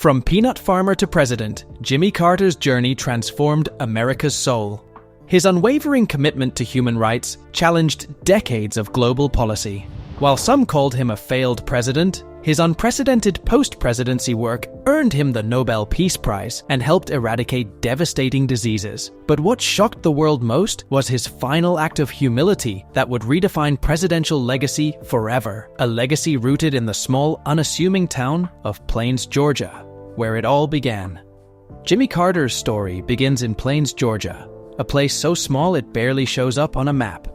From peanut farmer to president, Jimmy Carter's journey transformed America's soul. His unwavering commitment to human rights challenged decades of global policy. While some called him a failed president, his unprecedented post-presidency work earned him the Nobel Peace Prize and helped eradicate devastating diseases. But what shocked the world most was his final act of humility that would redefine presidential legacy forever. A legacy rooted in the small, unassuming town of Plains, Georgia, where it all began. Jimmy Carter's story begins in Plains, Georgia, a place so small it barely shows up on a map.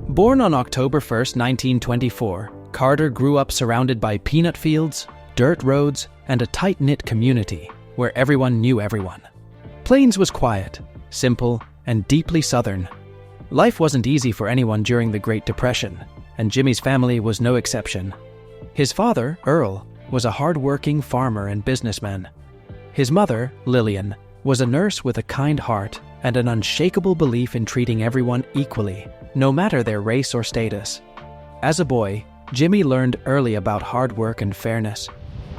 Born on October 1st, 1924, Carter grew up surrounded by peanut fields, dirt roads, and a tight-knit community where everyone knew everyone. Plains was quiet, simple, and deeply Southern. Life wasn't easy for anyone during the Great Depression, and Jimmy's family was no exception. His father, Earl, was a hard-working farmer and businessman. His mother, Lillian, was a nurse with a kind heart and an unshakable belief in treating everyone equally, no matter their race or status. As a boy, Jimmy learned early about hard work and fairness.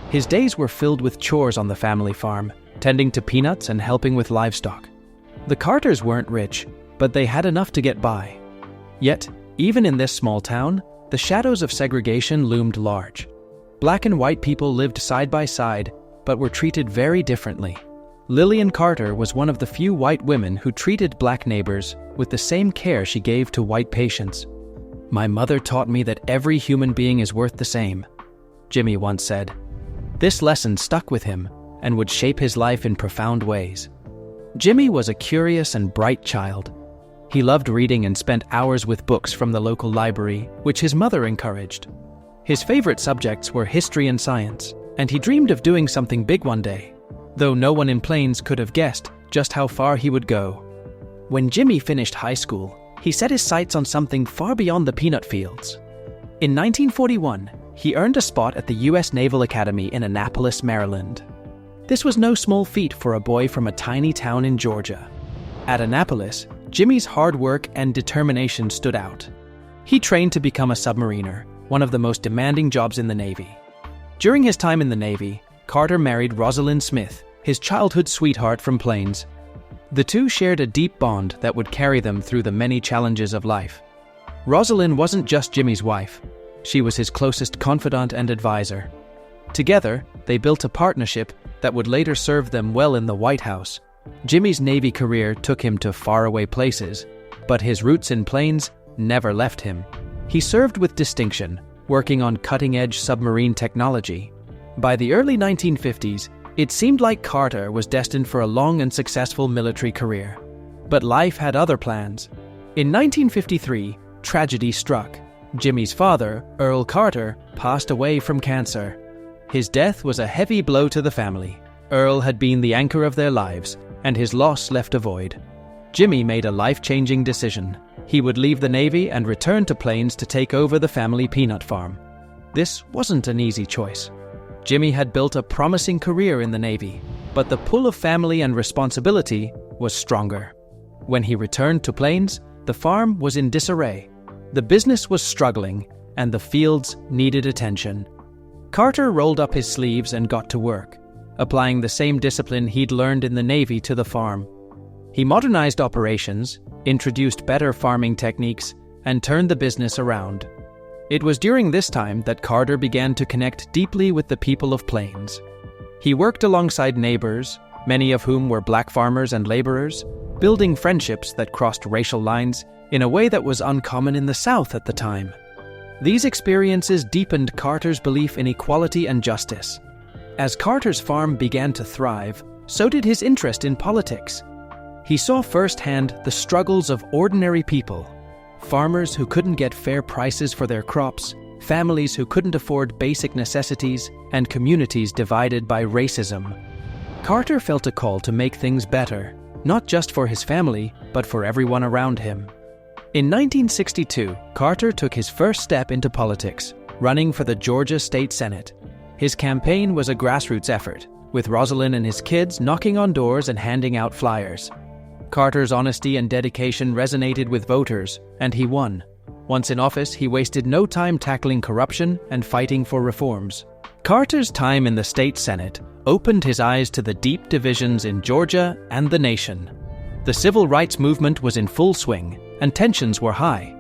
His days were filled with chores on the family farm, tending to peanuts and helping with livestock. The Carters weren't rich, but they had enough to get by. Yet, even in this small town, the shadows of segregation loomed large. Black and white people lived side by side, but were treated very differently. Lillian Carter was one of the few white women who treated black neighbors with the same care she gave to white patients. "My mother taught me that every human being is worth the same," Jimmy once said. This lesson stuck with him and would shape his life in profound ways. Jimmy was a curious and bright child. He loved reading and spent hours with books from the local library, which his mother encouraged. His favorite subjects were history and science, and he dreamed of doing something big one day, though no one in Plains could have guessed just how far he would go. When Jimmy finished high school, he set his sights on something far beyond the peanut fields. In 1941, he earned a spot at the U.S. Naval Academy in Annapolis, Maryland. This was no small feat for a boy from a tiny town in Georgia. At Annapolis, Jimmy's hard work and determination stood out. He trained to become a submariner, one of the most demanding jobs in the Navy. During his time in the Navy, Carter married Rosalind Smith, his childhood sweetheart from Plains. The two shared a deep bond that would carry them through the many challenges of life. Rosalind wasn't just Jimmy's wife. She was his closest confidant and advisor. Together, they built a partnership that would later serve them well in the White House. Jimmy's Navy career took him to faraway places, but his roots in Plains never left him. He served with distinction, working on cutting-edge submarine technology. By the early 1950s, it seemed like Carter was destined for a long and successful military career. But life had other plans. In 1953, tragedy struck. Jimmy's father, Earl Carter, passed away from cancer. His death was a heavy blow to the family. Earl had been the anchor of their lives, and his loss left a void. Jimmy made a life-changing decision. He would leave the Navy and return to Plains to take over the family peanut farm. This wasn't an easy choice. Jimmy had built a promising career in the Navy, but the pull of family and responsibility was stronger. When he returned to Plains, the farm was in disarray. The business was struggling, and the fields needed attention. Carter rolled up his sleeves and got to work, applying the same discipline he'd learned in the Navy to the farm. He modernized operations, introduced better farming techniques, and turned the business around. It was during this time that Carter began to connect deeply with the people of Plains. He worked alongside neighbors, many of whom were black farmers and laborers, building friendships that crossed racial lines in a way that was uncommon in the South at the time. These experiences deepened Carter's belief in equality and justice. As Carter's farm began to thrive, so did his interest in politics. He saw firsthand the struggles of ordinary people. Farmers who couldn't get fair prices for their crops, families who couldn't afford basic necessities, and communities divided by racism. Carter felt a call to make things better, not just for his family, but for everyone around him. In 1962, Carter took his first step into politics, running for the Georgia State Senate. His campaign was a grassroots effort, with Rosalind and his kids knocking on doors and handing out flyers. Carter's honesty and dedication resonated with voters, and he won. Once in office, he wasted no time tackling corruption and fighting for reforms. Carter's time in the state Senate opened his eyes to the deep divisions in Georgia and the nation. The civil rights movement was in full swing, and tensions were high.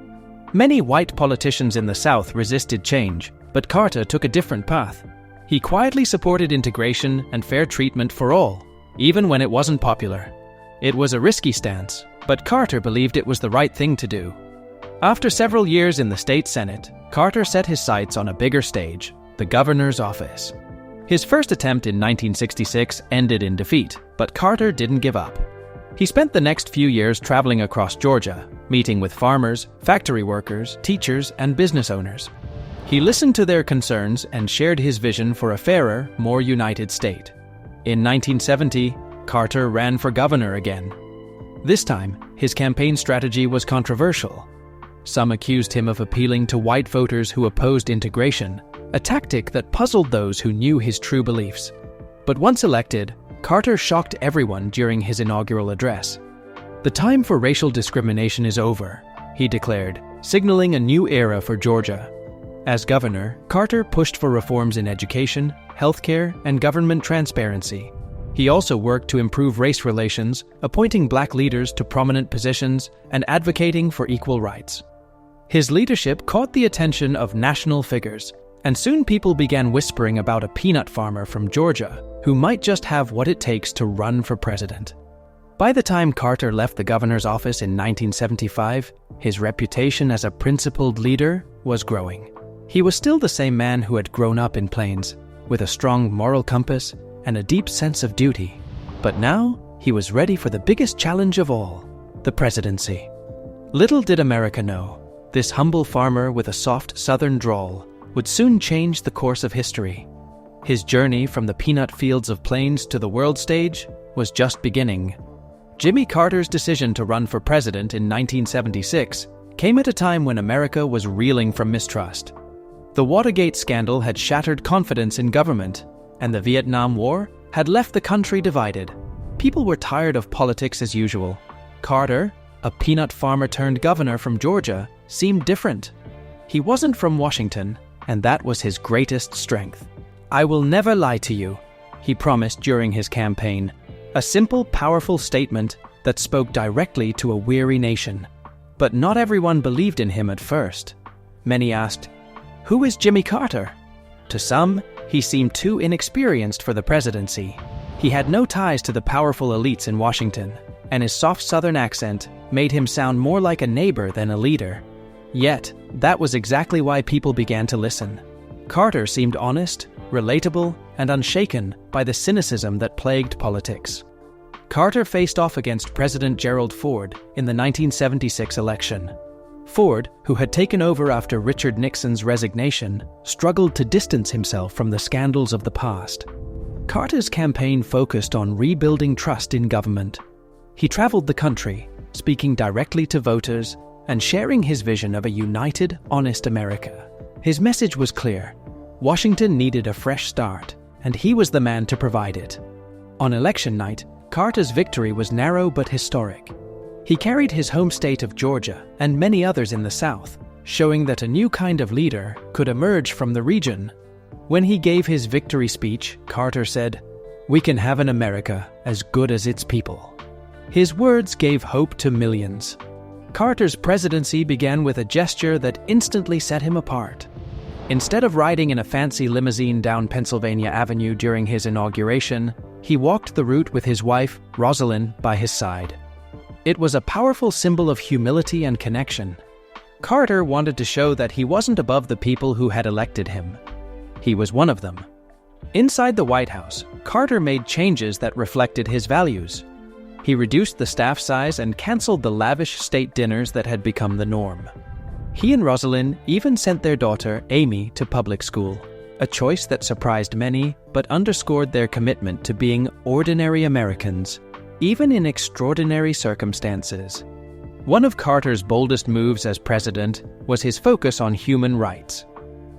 Many white politicians in the South resisted change, but Carter took a different path. He quietly supported integration and fair treatment for all, even when it wasn't popular. It was a risky stance, but Carter believed it was the right thing to do. After several years in the state Senate, Carter set his sights on a bigger stage, the governor's office. His first attempt in 1966 ended in defeat, but Carter didn't give up. He spent the next few years traveling across Georgia, meeting with farmers, factory workers, teachers, and business owners. He listened to their concerns and shared his vision for a fairer, more united state. In 1970, Carter ran for governor again. This time, his campaign strategy was controversial. Some accused him of appealing to white voters who opposed integration, a tactic that puzzled those who knew his true beliefs. But once elected, Carter shocked everyone during his inaugural address. "The time for racial discrimination is over," he declared, signaling a new era for Georgia. As governor, Carter pushed for reforms in education, healthcare, and government transparency. He also worked to improve race relations, appointing black leaders to prominent positions and advocating for equal rights. His leadership caught the attention of national figures, and soon people began whispering about a peanut farmer from Georgia who might just have what it takes to run for president. By the time Carter left the governor's office in 1975, his reputation as a principled leader was growing. He was still the same man who had grown up in Plains, with a strong moral compass and a deep sense of duty. But now, he was ready for the biggest challenge of all, the presidency. Little did America know, this humble farmer with a soft southern drawl would soon change the course of history. His journey from the peanut fields of Plains to the world stage was just beginning. Jimmy Carter's decision to run for president in 1976 came at a time when America was reeling from mistrust. The Watergate scandal had shattered confidence in government, and the Vietnam War had left the country divided. People were tired of politics as usual. Carter, a peanut farmer turned governor from Georgia, seemed different. He wasn't from Washington, and that was his greatest strength. "I will never lie to you," he promised during his campaign. A simple, powerful statement that spoke directly to a weary nation. But not everyone believed in him at first. Many asked, "Who is Jimmy Carter?" To some, he seemed too inexperienced for the presidency. He had no ties to the powerful elites in Washington, and his soft Southern accent made him sound more like a neighbor than a leader. Yet, that was exactly why people began to listen. Carter seemed honest, relatable, and unshaken by the cynicism that plagued politics. Carter faced off against President Gerald Ford in the 1976 election. Ford, who had taken over after Richard Nixon's resignation, struggled to distance himself from the scandals of the past. Carter's campaign focused on rebuilding trust in government. He traveled the country, speaking directly to voters and sharing his vision of a united, honest America. His message was clear. Washington needed a fresh start, and he was the man to provide it. On election night, Carter's victory was narrow but historic. He carried his home state of Georgia and many others in the South, showing that a new kind of leader could emerge from the region. When he gave his victory speech, Carter said, "We can have an America as good as its people." His words gave hope to millions. Carter's presidency began with a gesture that instantly set him apart. Instead of riding in a fancy limousine down Pennsylvania Avenue during his inauguration, he walked the route with his wife, Rosalind, by his side. It was a powerful symbol of humility and connection. Carter wanted to show that he wasn't above the people who had elected him. He was one of them. Inside the White House, Carter made changes that reflected his values. He reduced the staff size and canceled the lavish state dinners that had become the norm. He and Rosalind even sent their daughter, Amy, to public school, a choice that surprised many but underscored their commitment to being ordinary Americans, even in extraordinary circumstances. One of Carter's boldest moves as president was his focus on human rights.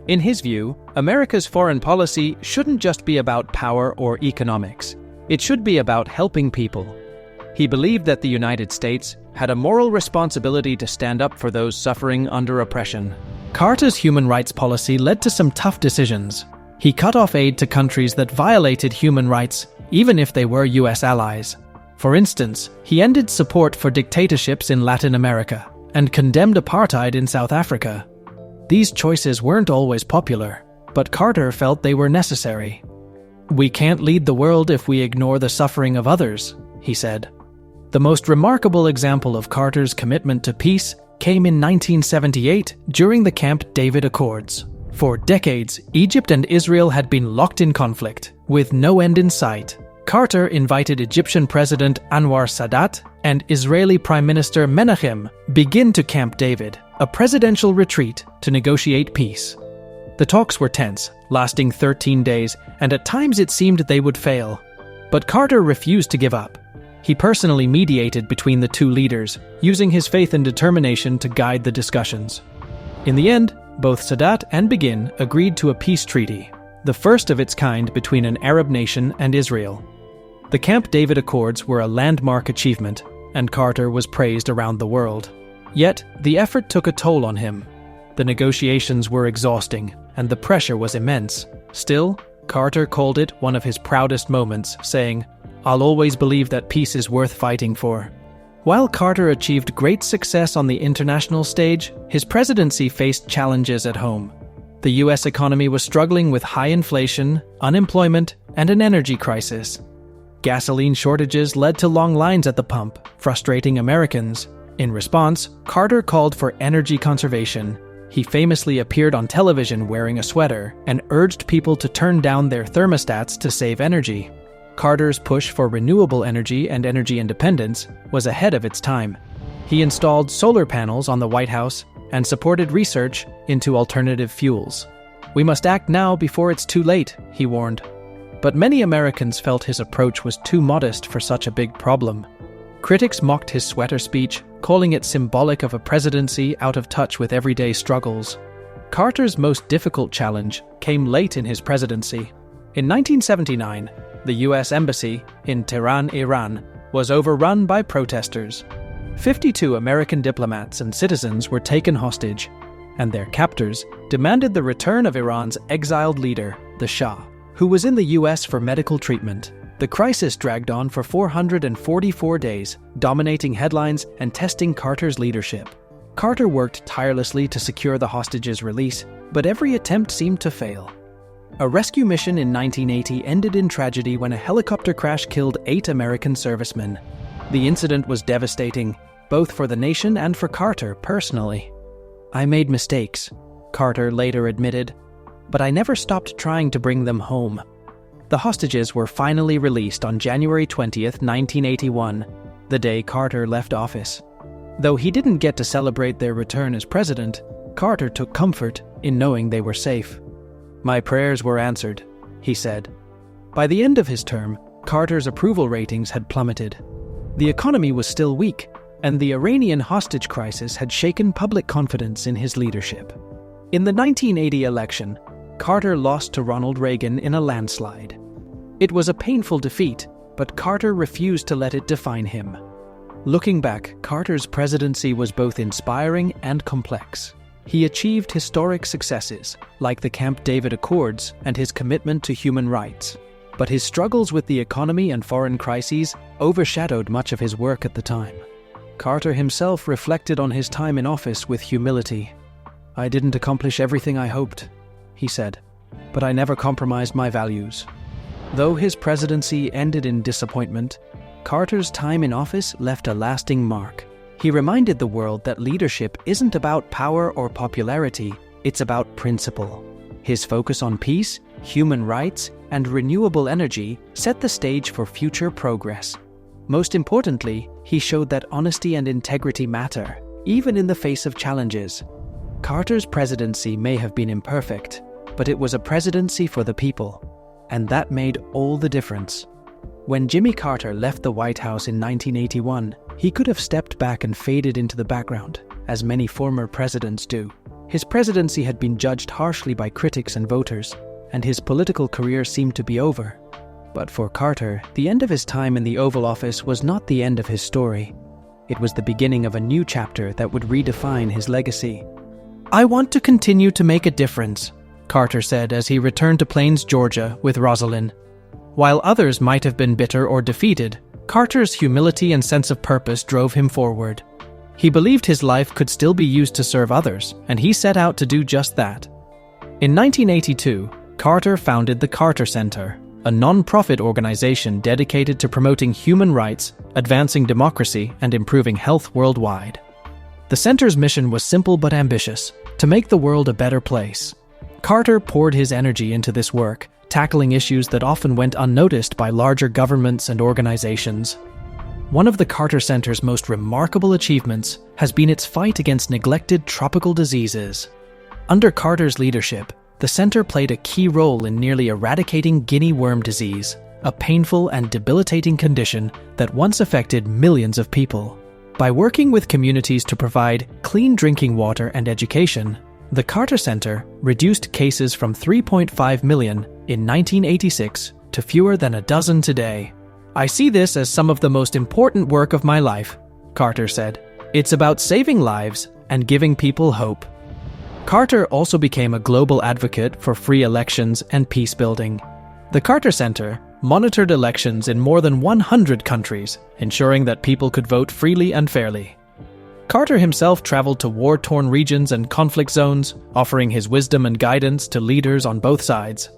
In his view, America's foreign policy shouldn't just be about power or economics. It should be about helping people. He believed that the United States had a moral responsibility to stand up for those suffering under oppression. Carter's human rights policy led to some tough decisions. He cut off aid to countries that violated human rights, even if they were US allies. For instance, he ended support for dictatorships in Latin America and condemned apartheid in South Africa. These choices weren't always popular, but Carter felt they were necessary. "We can't lead the world if we ignore the suffering of others," he said. The most remarkable example of Carter's commitment to peace came in 1978 during the Camp David Accords. For decades, Egypt and Israel had been locked in conflict, with no end in sight. Carter invited Egyptian President Anwar Sadat and Israeli Prime Minister Menachem Begin to Camp David, a presidential retreat to negotiate peace. The talks were tense, lasting 13 days, and at times it seemed they would fail. But Carter refused to give up. He personally mediated between the two leaders, using his faith and determination to guide the discussions. In the end, both Sadat and Begin agreed to a peace treaty, the first of its kind between an Arab nation and Israel. The Camp David Accords were a landmark achievement, and Carter was praised around the world. Yet, the effort took a toll on him. The negotiations were exhausting, and the pressure was immense. Still, Carter called it one of his proudest moments, saying, "I'll always believe that peace is worth fighting for." While Carter achieved great success on the international stage, his presidency faced challenges at home. The US economy was struggling with high inflation, unemployment, and an energy crisis. Gasoline shortages led to long lines at the pump, frustrating Americans. In response, Carter called for energy conservation. He famously appeared on television wearing a sweater and urged people to turn down their thermostats to save energy. Carter's push for renewable energy and energy independence was ahead of its time. He installed solar panels on the White House and supported research into alternative fuels. "We must act now before it's too late," he warned. But many Americans felt his approach was too modest for such a big problem. Critics mocked his sweater speech, calling it symbolic of a presidency out of touch with everyday struggles. Carter's most difficult challenge came late in his presidency. In 1979, the US Embassy in Tehran, Iran, was overrun by protesters. 52 American diplomats and citizens were taken hostage, and their captors demanded the return of Iran's exiled leader, the Shah, who was in the US for medical treatment. The crisis dragged on for 444 days, dominating headlines and testing Carter's leadership. Carter worked tirelessly to secure the hostages' release, but every attempt seemed to fail. A rescue mission in 1980 ended in tragedy when a helicopter crash killed 8 American servicemen. The incident was devastating, both for the nation and for Carter personally. "I made mistakes," Carter later admitted, "but I never stopped trying to bring them home." The hostages were finally released on January 20th, 1981, the day Carter left office. Though he didn't get to celebrate their return as president, Carter took comfort in knowing they were safe. "My prayers were answered," he said. By the end of his term, Carter's approval ratings had plummeted. The economy was still weak, and the Iranian hostage crisis had shaken public confidence in his leadership. In the 1980 election, Carter lost to Ronald Reagan in a landslide. It was a painful defeat, but Carter refused to let it define him. Looking back, Carter's presidency was both inspiring and complex. He achieved historic successes, like the Camp David Accords and his commitment to human rights. But his struggles with the economy and foreign crises overshadowed much of his work at the time. Carter himself reflected on his time in office with humility. "I didn't accomplish everything I hoped," he said, "but I never compromised my values." Though his presidency ended in disappointment, Carter's time in office left a lasting mark. He reminded the world that leadership isn't about power or popularity, it's about principle. His focus on peace, human rights, and renewable energy set the stage for future progress. Most importantly, he showed that honesty and integrity matter, even in the face of challenges. Carter's presidency may have been imperfect, but it was a presidency for the people, and that made all the difference. When Jimmy Carter left the White House in 1981, he could have stepped back and faded into the background, as many former presidents do. His presidency had been judged harshly by critics and voters, and his political career seemed to be over. But for Carter, the end of his time in the Oval Office was not the end of his story. It was the beginning of a new chapter that would redefine his legacy. "I want to continue to make a difference," Carter said as he returned to Plains, Georgia with Rosalind. While others might have been bitter or defeated, Carter's humility and sense of purpose drove him forward. He believed his life could still be used to serve others, and he set out to do just that. In 1982, Carter founded the Carter Center, a non-profit organization dedicated to promoting human rights, advancing democracy, and improving health worldwide. The center's mission was simple but ambitious: to make the world a better place. Carter poured his energy into this work, tackling issues that often went unnoticed by larger governments and organizations. One of the Carter Center's most remarkable achievements has been its fight against neglected tropical diseases. Under Carter's leadership, the center played a key role in nearly eradicating guinea worm disease, a painful and debilitating condition that once affected millions of people. By working with communities to provide clean drinking water and education, the Carter Center reduced cases from 3.5 million in 1986 to fewer than a dozen today. "I see this as some of the most important work of my life," Carter said. "It's about saving lives and giving people hope." Carter also became a global advocate for free elections and peace building. The Carter Center monitored elections in more than 100 countries, ensuring that people could vote freely and fairly. Carter himself traveled to war-torn regions and conflict zones, offering his wisdom and guidance to leaders on both sides.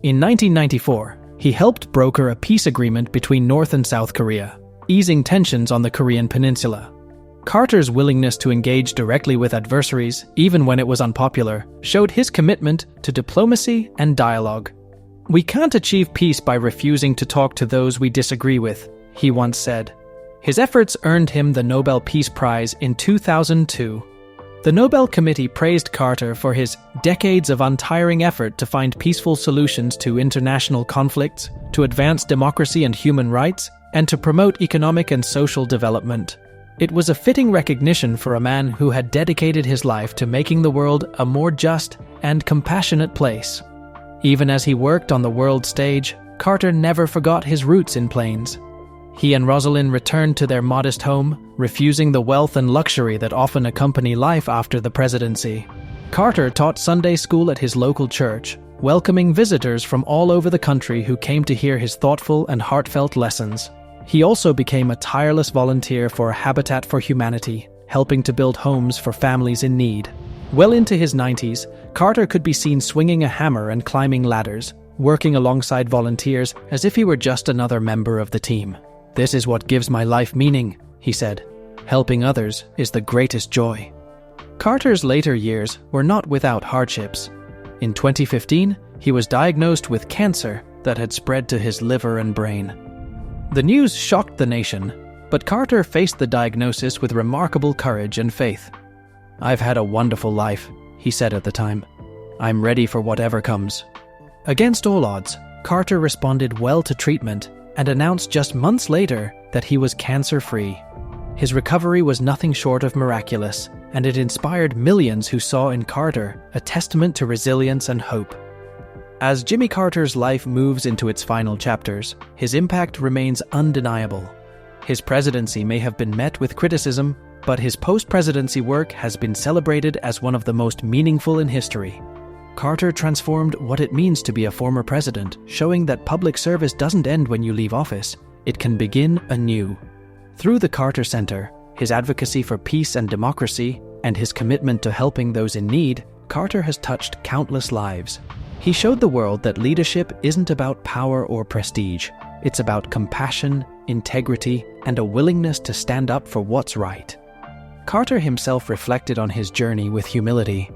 In 1994, he helped broker a peace agreement between North and South Korea, easing tensions on the Korean peninsula. Carter's willingness to engage directly with adversaries, even when it was unpopular, showed his commitment to diplomacy and dialogue. "We can't achieve peace by refusing to talk to those we disagree with," he once said. His efforts earned him the Nobel Peace Prize in 2002. The Nobel Committee praised Carter for his decades of untiring effort to find peaceful solutions to international conflicts, to advance democracy and human rights, and to promote economic and social development. It was a fitting recognition for a man who had dedicated his life to making the world a more just and compassionate place. Even as he worked on the world stage, Carter never forgot his roots in Plains. He and Rosalind returned to their modest home, refusing the wealth and luxury that often accompany life after the presidency. Carter taught Sunday school at his local church, welcoming visitors from all over the country who came to hear his thoughtful and heartfelt lessons. He also became a tireless volunteer for Habitat for Humanity, helping to build homes for families in need. Well into his 90s, Carter could be seen swinging a hammer and climbing ladders, working alongside volunteers as if he were just another member of the team. "This is what gives my life meaning," he said. "Helping others is the greatest joy." Carter's later years were not without hardships. In 2015, he was diagnosed with cancer that had spread to his liver and brain. The news shocked the nation, but Carter faced the diagnosis with remarkable courage and faith. "I've had a wonderful life," he said at the time. "I'm ready for whatever comes." Against all odds, Carter responded well to treatment and announced just months later that he was cancer-free. His recovery was nothing short of miraculous, and it inspired millions who saw in Carter a testament to resilience and hope. As Jimmy Carter's life moves into its final chapters, his impact remains undeniable. His presidency may have been met with criticism, but his post-presidency work has been celebrated as one of the most meaningful in history. Carter transformed what it means to be a former president, showing that public service doesn't end when you leave office, it can begin anew. Through the Carter Center, his advocacy for peace and democracy, and his commitment to helping those in need, Carter has touched countless lives. He showed the world that leadership isn't about power or prestige. It's about compassion, integrity, and a willingness to stand up for what's right. Carter himself reflected on his journey with humility.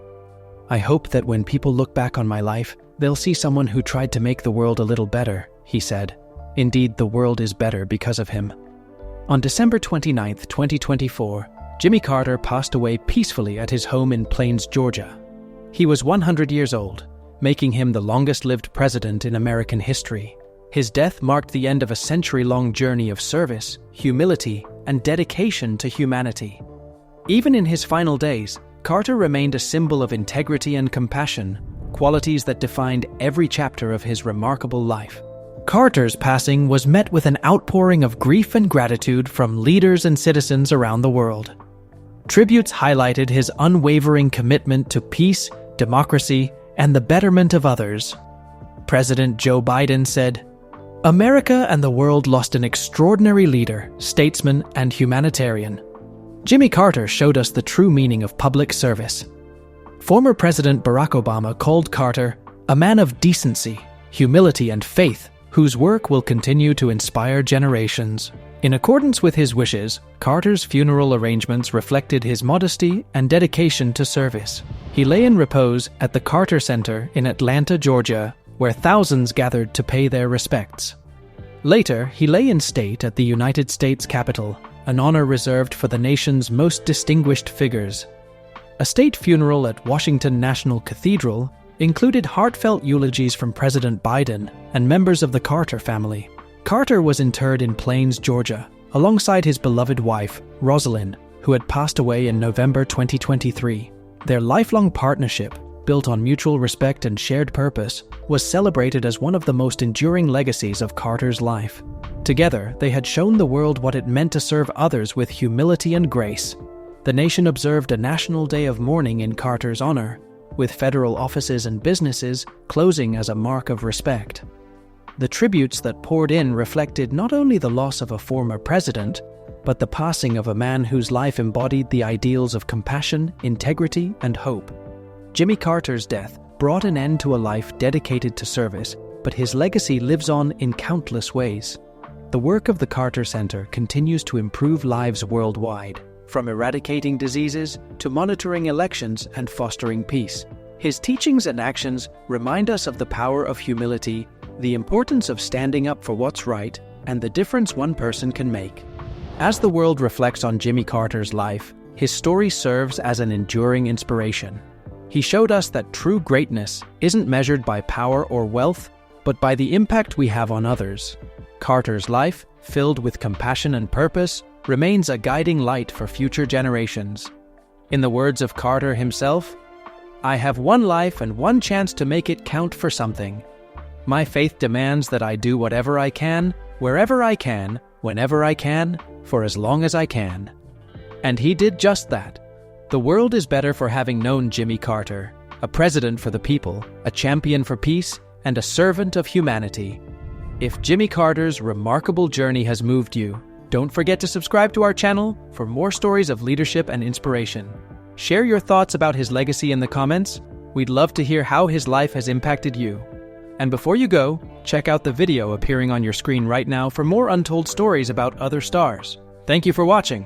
"I hope that when people look back on my life, they'll see someone who tried to make the world a little better," he said. Indeed, the world is better because of him. On December 29, 2024, Jimmy Carter passed away peacefully at his home in Plains, Georgia. He was 100 years old, making him the longest-lived president in American history. His death marked the end of a century-long journey of service, humility, and dedication to humanity. Even in his final days, Carter remained a symbol of integrity and compassion, qualities that defined every chapter of his remarkable life. Carter's passing was met with an outpouring of grief and gratitude from leaders and citizens around the world. Tributes highlighted his unwavering commitment to peace, democracy, and the betterment of others. President Joe Biden said, "America and the world lost an extraordinary leader, statesman, and humanitarian. Jimmy Carter showed us the true meaning of public service." Former President Barack Obama called Carter a man of decency, humility, and faith, whose work will continue to inspire generations. In accordance with his wishes, Carter's funeral arrangements reflected his modesty and dedication to service. He lay in repose at the Carter Center in Atlanta, Georgia, where thousands gathered to pay their respects. Later, he lay in state at the United States Capitol, an honor reserved for the nation's most distinguished figures. A state funeral at Washington National Cathedral included heartfelt eulogies from President Biden and members of the Carter family. Carter was interred in Plains, Georgia, alongside his beloved wife, Rosalind, who had passed away in November 2023. Their lifelong partnership, built on mutual respect and shared purpose, was celebrated as one of the most enduring legacies of Carter's life. Together, they had shown the world what it meant to serve others with humility and grace. The nation observed a national day of mourning in Carter's honor, with federal offices and businesses closing as a mark of respect. The tributes that poured in reflected not only the loss of a former president, but the passing of a man whose life embodied the ideals of compassion, integrity, and hope. Jimmy Carter's death brought an end to a life dedicated to service, but his legacy lives on in countless ways. The work of the Carter Center continues to improve lives worldwide, from eradicating diseases to monitoring elections and fostering peace. His teachings and actions remind us of the power of humility, the importance of standing up for what's right, and the difference one person can make. As the world reflects on Jimmy Carter's life, his story serves as an enduring inspiration. He showed us that true greatness isn't measured by power or wealth, but by the impact we have on others. Carter's life, filled with compassion and purpose, remains a guiding light for future generations. In the words of Carter himself, "I have one life and one chance to make it count for something. My faith demands that I do whatever I can, wherever I can, whenever I can, for as long as I can." And he did just that. The world is better for having known Jimmy Carter, a president for the people, a champion for peace, and a servant of humanity. If Jimmy Carter's remarkable journey has moved you, don't forget to subscribe to our channel for more stories of leadership and inspiration. Share your thoughts about his legacy in the comments. We'd love to hear how his life has impacted you. And before you go, check out the video appearing on your screen right now for more untold stories about other stars. Thank you for watching.